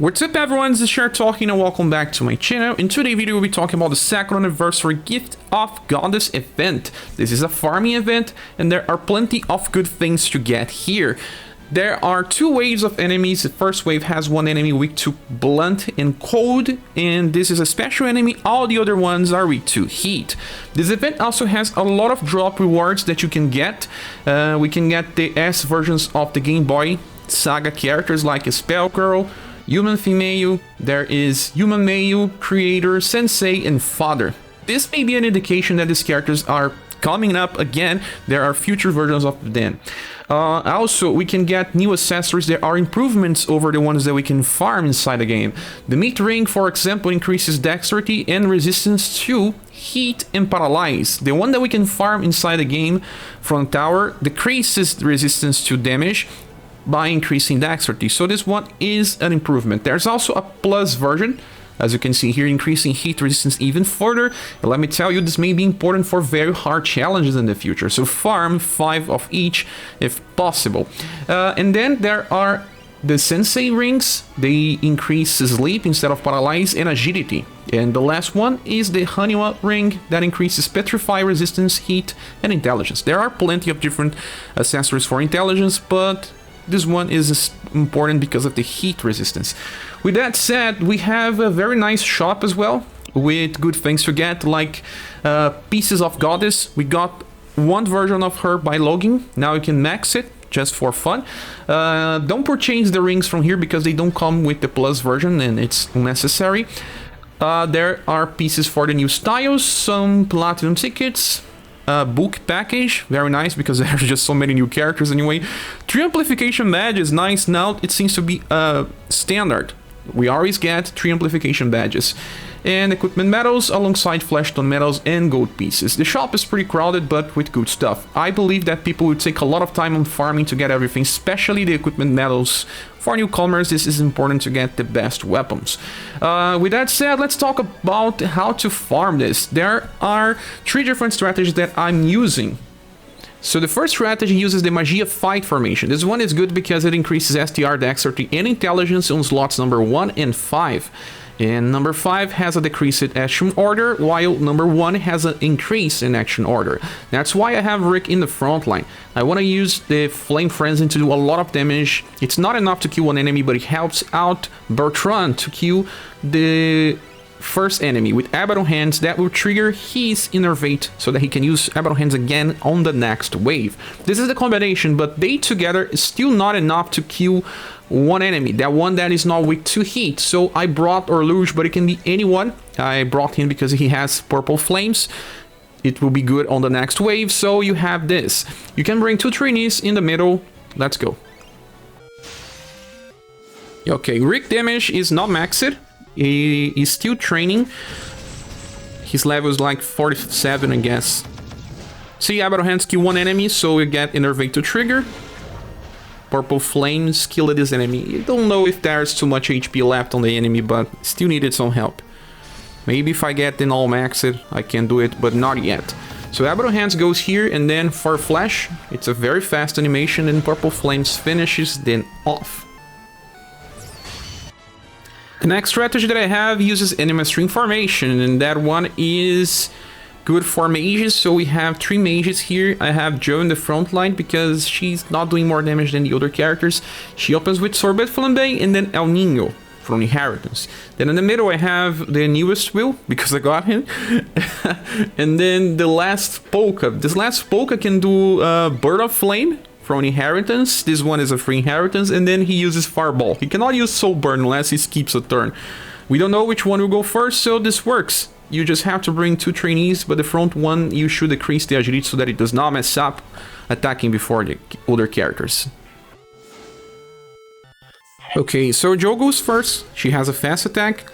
What's up everyone, this is Cher talking and welcome back to my channel. In today's video we'll be talking about the second anniversary Gift of Goddess event. This is a farming event and there are plenty of good things to get here. There are two waves of enemies. The first wave has one enemy weak to blunt and cold, and this is a special enemy. All the other ones are weak to heat. This event also has a lot of drop rewards that you can get. We can get the S versions of the Game Boy SaGa characters like a Spell Girl, Human Female, there is Human Male, Creator, Sensei, and Father. This may be an indication that these characters are coming up again. There are future versions of them. Also, we can get new accessories. There are improvements over the ones that we can farm inside the game. The Meat Ring, for example, increases dexterity and resistance to heat and paralyze. The one that we can farm inside the game from tower decreases the resistance to damage by increasing dexterity, so this one is an improvement. There's also a plus version, as you can see here, increasing heat resistance even further. And let me tell you, this may be important for very hard challenges in the future, so farm 5 of each if possible. And then there are the Sensei rings. They increase sleep instead of paralyze and agility. And the last one is the Anima ring that increases petrify resistance, heat, and intelligence. There are plenty of different accessories for intelligence, but this one is important because of the heat resistance. With that said, we have a very nice shop as well with good things to get, like pieces of Goddess. We got one version of her by logging. Now you can max it just for fun. Don't purchase the rings from here because they don't come with the plus version and it's unnecessary. There are pieces for the new styles, some platinum tickets, book package, very nice because there's just so many new characters anyway. 3 amplification badges, nice. Now it seems to be standard. We always get 3 amplification badges. And equipment medals alongside flashstone medals and gold pieces. The shop is pretty crowded but with good stuff. I believe that people will take a lot of time on farming to get everything, especially the equipment medals. For newcomers, this is important to get the best weapons. With that said, let's talk about how to farm this. There are 3 different strategies that I'm using. So the first strategy uses the Magia fight formation. This one is good because it increases STR, dexterity, and intelligence on slots number 1 and 5. And number 5 has a decreased action order, while number 1 has an increase in action order. That's why I have Rick in the front line. I want to use the Flame Frenzy to do a lot of damage. It's not enough to kill one enemy, but it helps out Bertrand to kill the first enemy with Abbadon hands. That will trigger his innervate so that he can use Abbadon hands again on the next wave. This is the combination, but they together is still not enough to kill one enemy, that one that is not weak to heat. So I brought Orluge, but it can be anyone. I brought him because he has purple flames. It will be good on the next wave. So you have this. You can bring 2 trainees in the middle. Let's go. Okay, Rick damage is not maxed. He is still training. His level is like 47, I guess. See, Abbadon hands kill one enemy, so you get innervate to trigger. Purple flames kill this enemy. I don't know if there's too much HP left on the enemy, but still needed some help. Maybe if I get in all maxed, I can do it, but not yet. So Abbadon hands goes here, and then for flash, it's a very fast animation, and purple flames finishes, then off. The next strategy that I have uses Anima string formation, and that one is good for mages. So we have 3 mages here. I have Jo in the front line because she's not doing more damage than the other characters. She opens with Sorbet Flambe and then El Nino from Inheritance. Then in the middle I have the newest Will because I got him. And then the last Polka. This last Polka can do Bird of Flame from Inheritance. This one is a free Inheritance, and then he uses Fireball. He cannot use Soul Burn unless he skips a turn. We don't know which one will go first, so this works. You just have to bring 2 trainees, but the front one you should decrease the agility so that it does not mess up attacking before the other characters. Okay, so Jo goes first. She has a fast attack.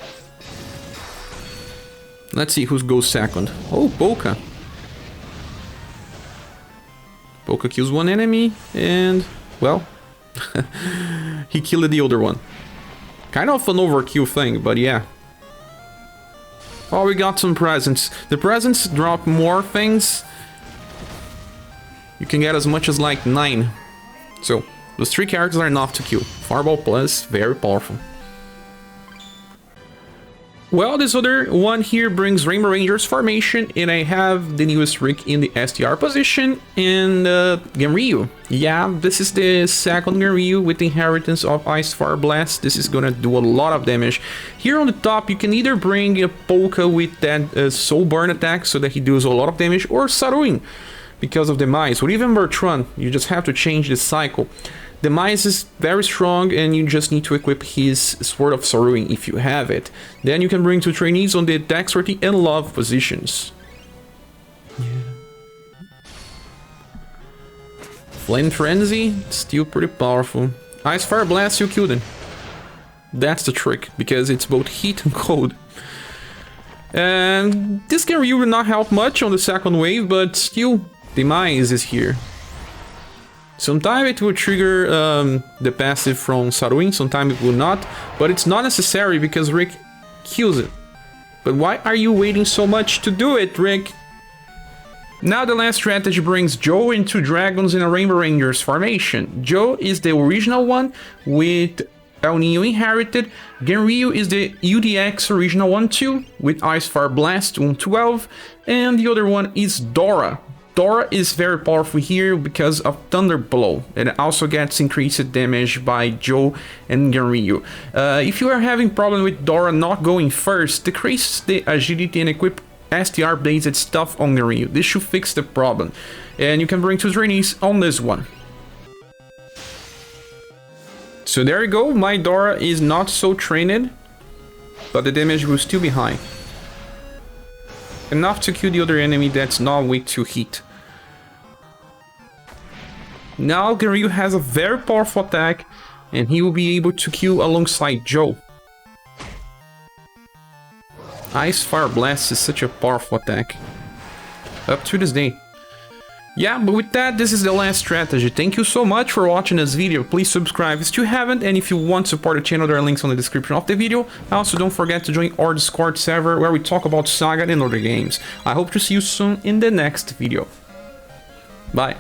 Let's see who goes second. Oh, Polka. Polka kills one enemy, and, well, he killed the other one. Kind of an overkill thing, but yeah. Oh, we got some presents. The presents drop more things. You can get as much as like 9. So, those 3 characters are enough to kill. Fireball plus, very powerful. Well, this other one here brings Rainbow Rangers formation, and I have the newest Rick in the SDR position, and Genryu. Yeah, this is the second Genryu with the inheritance of IceFire Blast. This is gonna do a lot of damage. Here on the top, you can either bring a Polka with that Soul Burn attack, so that he does a lot of damage, or Saruin, because of the Demise, or even Bertrand. You just have to change the cycle. Demise is very strong, and you just need to equip his Sword of Saruin if you have it. Then you can bring 2 Trainees on the Dexterity and Love positions. Yeah. Flame Frenzy, still pretty powerful. IceFire Blast, you kill them. That's the trick, because it's both heat and cold. And this Genryu will not help much on the second wave, but still, Demise is here. Sometimes it will trigger the passive from Saruin, sometimes it will not, but it's not necessary because Rick kills it. But why are you waiting so much to do it, Rick? Now the last strategy brings Joe and 2 dragons in a Rainbow Rangers formation. Joe is the original one with El Nino inherited. Genryu is the UDX original one too, with IceFire Blast 112, and the other one is Dorra. Dorra is very powerful here because of Thunder Blow, and it also gets increased damage by Joe and Genryu. If you are having problem with Dorra not going first, decrease the agility and equip STR based stuff on Genryu. This should fix the problem. And you can bring 2 Trainees on this one. So there you go, my Dorra is not so trained, but the damage will still be high. Enough to kill the other enemy that's not weak to heat. Now Genryu has a very powerful attack, and he will be able to kill alongside Joe. IceFire Blast is such a powerful attack. Up to this day. Yeah, but with that, this is the last strategy. Thank you so much for watching this video. Please subscribe if you haven't, and if you want to support the channel, there are links on the description of the video. Also, don't forget to join our Discord server where we talk about SaGa and other games. I hope to see you soon in the next video. Bye.